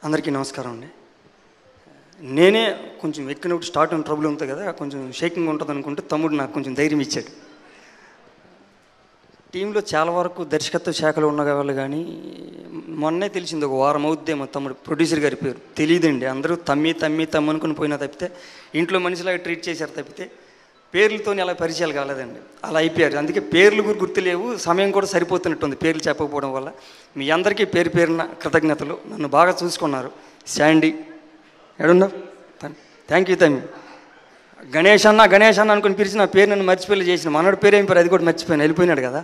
అందరికీ నమస్కారం అండి. నేనే కొంచెం ఎక్కినప్పుడు స్టార్ట్ అయిన ట్రబుల్ ఉంటుంది కదా, కొంచెం షేకింగ్ ఉంటుంది అనుకుంటే తమ్ముడు నాకు కొంచెం ధైర్యం ఇచ్చాడు. టీంలో చాలా వరకు దర్శకత్వ శాఖలో ఉన్న వాళ్ళు కానీ మొన్నే తెలిసింది, ఒక వారం అవుద్దేమో తమ్ముడు ప్రొడ్యూసర్ గారి పేరు తెలియదండి. అందరూ తమ్మి అనుకుని పోయినా తప్పితే ఇంట్లో మనిషిలాగా ట్రీట్ చేశారు తప్పితే పేర్లతో అలా పరిచయాలు కాలేదండి. అలా అయిపోయారు. అందుకే పేర్లు గుర్తులేవు, సమయం కూడా సరిపోతున్నట్టుంది పేర్లు చెప్పకపోవడం వల్ల. మీ అందరికీ పేరు పేరున కృతజ్ఞతలు. నన్ను బాగా చూసుకున్నారు. శాండీ ఎడున్నావు? థ్యాంక్ యూ తమ్మి. గణేష్ అన్న అనుకుని పిలిచి నా పేరు నన్ను మర్చిపోయి చేసిన మనోడి పేరు ఏం పేరు అది కూడా మర్చిపోయాను, వెళ్ళిపోయినాడు కదా.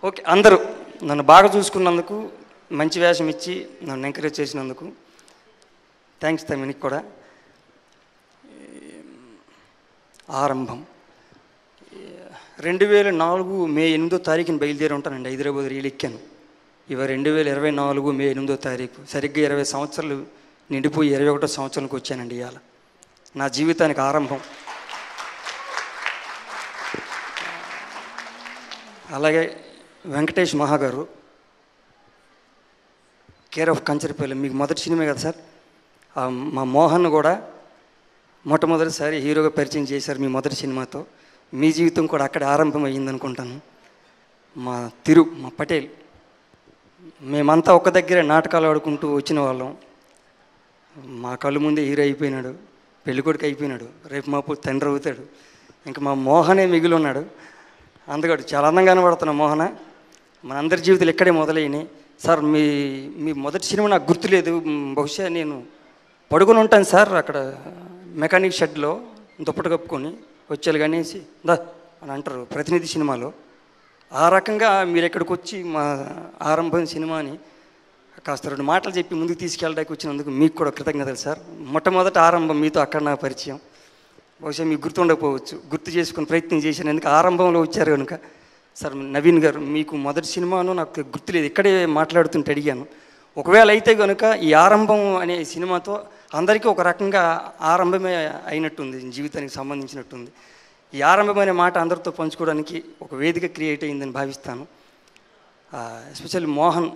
ఓకే, అందరూ నన్ను బాగా చూసుకున్నందుకు, మంచి వేషం ఇచ్చి నన్ను ఎంకరేజ్ చేసినందుకు థ్యాంక్స్ తమ్మి. నీకు కూడా. ఆరంభం 2004 మే 8వ తారీఖున బయలుదేరి ఉంటానండి. హైదరాబాద్ రీల్ ఎక్కాను. ఇవ 2024 మే 8వ తారీఖు, సరిగ్గా 20 సంవత్సరాలు నిండిపోయి 21వ సంవత్సరానికి వచ్చానండి. ఇవాళ నా జీవితానికి ఆరంభం. అలాగే వెంకటేష్ మహాగారు, కేర్ ఆఫ్ కంచరపల్లి, మీకు మొదటి సినిమా కదా సార్. మా మోహన్ కూడా మొట్టమొదటిసారి హీరోగా పరిచయం చేశారు మీ మొదటి సినిమాతో. మీ జీవితం కూడా అక్కడ ఆరంభం అయ్యిందనుకుంటాను. మా పటేల్, మేమంతా ఒక దగ్గరే నాటకాలు ఆడుకుంటూ వచ్చిన వాళ్ళం. మా కళ్ళు ముందే హీరో అయిపోయినాడు, పెళ్ళికొడుకు అయిపోయినాడు, రేపు మాపు తండ్రి అవుతాడు. ఇంకా మా మోహనే మిగిలి ఉన్నాడు. అందుకని చాలా అందంగా కనబడుతున్నా మోహన. మనందరి జీవితాలు ఇక్కడే మొదలైనవి సార్. మీ మొదటి సినిమా నాకు గుర్తులేదు, బహుశా నేను పడుకొని ఉంటాను సార్ అక్కడ మెకానిక్ షెడ్లో దుప్పటి కప్పుకొని వచ్చేలు కనేసి దా అని అంటారు ప్రతినిధి సినిమాలో. ఆ రకంగా మీరు ఎక్కడికి వచ్చి మా ఆరంభం సినిమాని కాస్త 2 మాటలు చెప్పి ముందుకు తీసుకెళ్ళడానికి వచ్చినందుకు మీకు కూడా కృతజ్ఞతలు సార్. మొట్టమొదటి ఆరంభం మీతో అక్కడ నా పరిచయం. బహుశా మీకు గుర్తుండకపోవచ్చు, గుర్తు చేసుకుని ప్రయత్నం చేశాను. ఎందుకు ఆరంభంలో వచ్చారు కనుక. సార్ నవీన్ గారు, మీకు మొదటి సినిమాను నాకు గుర్తులేదు, ఇక్కడే మాట్లాడుతుంటే అడిగాను. ఒకవేళ అయితే కనుక ఈ ఆరంభం అనే సినిమాతో అందరికీ ఒక రకంగా ఆరంభమే అయినట్టుంది, జీవితానికి సంబంధించినట్టుంది. ఈ ఆరంభమైన మాట అందరితో పంచుకోవడానికి ఒక వేదిక క్రియేట్ అయిందని భావిస్తాను. ఎస్పెషల్లీ మోహన్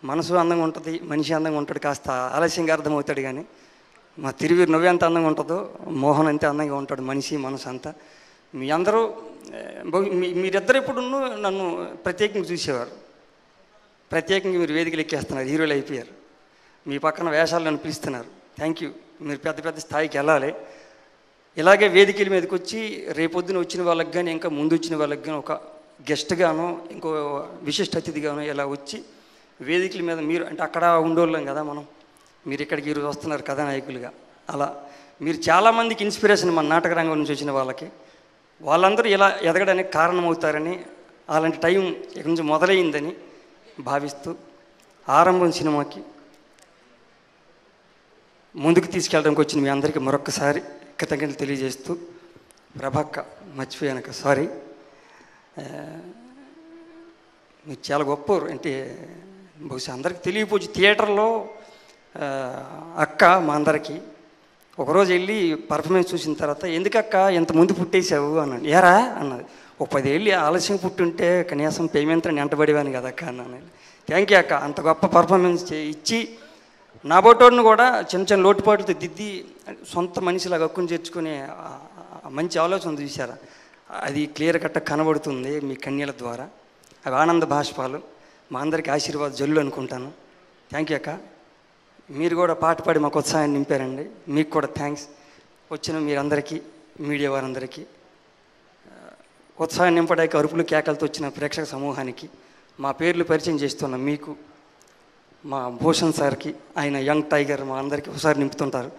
మనసు అందంగా ఉంటుంది, మనిషి అందంగా ఉంటాడు, కాస్త ఆలస్యంగా అర్థమవుతాడు. కానీ మా తిరువీరు నువ్వే అంత అందంగా ఉంటుందో మోహన్ అంతే అందంగా ఉంటాడు, మనిషి మనసు అంతా. మీ అందరూ మీరిద్దరు ఎప్పుడు నన్ను ప్రత్యేకంగా చూసేవారు. ప్రత్యేకంగా మీరు వేదికలు ఎక్కేస్తున్నారు, హీరోలు అయిపోయారు. మీ పక్కన వేషాలు నన్ను పిలుస్తున్నారు. Thank you. మీరు పెద్ద పెద్ద స్థాయికి వెళ్ళాలి. ఇలాగే వేదికల మీదకి వచ్చి రేపొద్దున వచ్చిన వాళ్ళకి కానీ ఇంకా ముందు వచ్చిన వాళ్ళకి కానీ ఒక గెస్ట్గానో ఇంకో విశిష్ట అతిథిగానో ఇలా వచ్చి వేదికల మీద మీరు అంటే అక్కడ ఉండేవాళ్ళం కదా మనం, మీరు ఇక్కడికి ఈరోజు వస్తున్నారు కథానాయకులుగా. అలా మీరు చాలామందికి ఇన్స్పిరేషన్ మన నాటక రంగం నుంచి వచ్చిన వాళ్ళకి. వాళ్ళందరూ ఇలా ఎదగడానికి కారణమవుతారని, అలాంటి టైం ఇక్కడి నుంచి మొదలైందని భావిస్తూ ఆరంభం సినిమాకి ముందుకు తీసుకెళ్ళడానికి వచ్చిన మీ అందరికీ మరొక్కసారి కృతజ్ఞతలు తెలియజేస్తూ, ప్రభక్క మర్చిపోయానక సారీ. మీరు చాలా గొప్పవారు. అంటే బహుశా అందరికీ తెలియపోవచ్చు, థియేటర్లో అక్క మా అందరికీ ఒకరోజు వెళ్ళి పర్ఫార్మెన్స్ చూసిన తర్వాత ఎందుకక్క ఎంత ముందు పుట్టేసావు అన్నాను. ఏరా అన్నది. ఒక 10 ఏళ్ళు ఆలస్యం పుట్టుంటే కనీసం పేమెంట్ వెంటబడివాను కదా అక్క అన్నాను. థ్యాంక్ యూ అక్క, అంత గొప్ప పర్ఫార్మెన్స్ ఇచ్చి నా బోటోడిని కూడా చిన్న చిన్న లోటుపాట్లతో దిద్ది సొంత మనిషిలాగా హక్కుని చేర్చుకునే మంచి ఆలోచన చూశారా, అది క్లియర్ కట్ట కనబడుతుంది మీ కన్యల ద్వారా. అవి ఆనంద భాష్పాలు, మా అందరికీ ఆశీర్వాద జల్లు అనుకుంటాను. థ్యాంక్ యూ అక్క. మీరు కూడా పాట పాడి మాకు ఉత్సాహాన్ని నింపారండి, మీకు కూడా థ్యాంక్స్. వచ్చిన మీరందరికీ, మీడియా వారందరికీ, ఉత్సాహం నింపడానికి అరుపులు కేకలతో వచ్చిన ప్రేక్షక సమూహానికి, మా పేర్లు పరిచయం చేస్తున్న మీకు, మా భూషణ్ సార్కి, ఆయన యంగ్ టైగర్, మా అందరికీ ఒకసారి నింపుతుంటారు.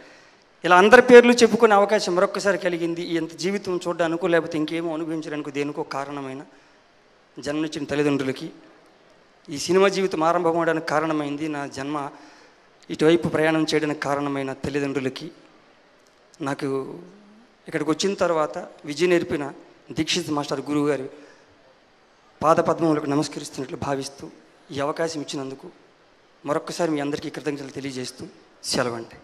ఇలా అందరి పేర్లు చెప్పుకునే అవకాశం మరొకసారి కలిగింది. ఎంత జీవితం చూడడానికో లేకపోతే ఇంకేమో అనుభవించడానికో దేనికో కారణమైన జన్మనిచ్చిన తల్లిదండ్రులకి, ఈ సినిమా జీవితం ఆరంభం అవడానికి కారణమైంది, నా జన్మ ఇటువైపు ప్రయాణం చేయడానికి కారణమైన తల్లిదండ్రులకి, నాకు ఇక్కడికి వచ్చిన తర్వాత విజయ నేర్పిన దీక్షిత్ మాస్టర్ గురువు గారి పాదపద్మములకు నమస్కరిస్తున్నట్లు భావిస్తూ ఈ అవకాశం ఇచ్చినందుకు మరొక్కసారి మీ అందరికీ కృతజ్ఞతలు తెలియజేస్తూ సెలవండి.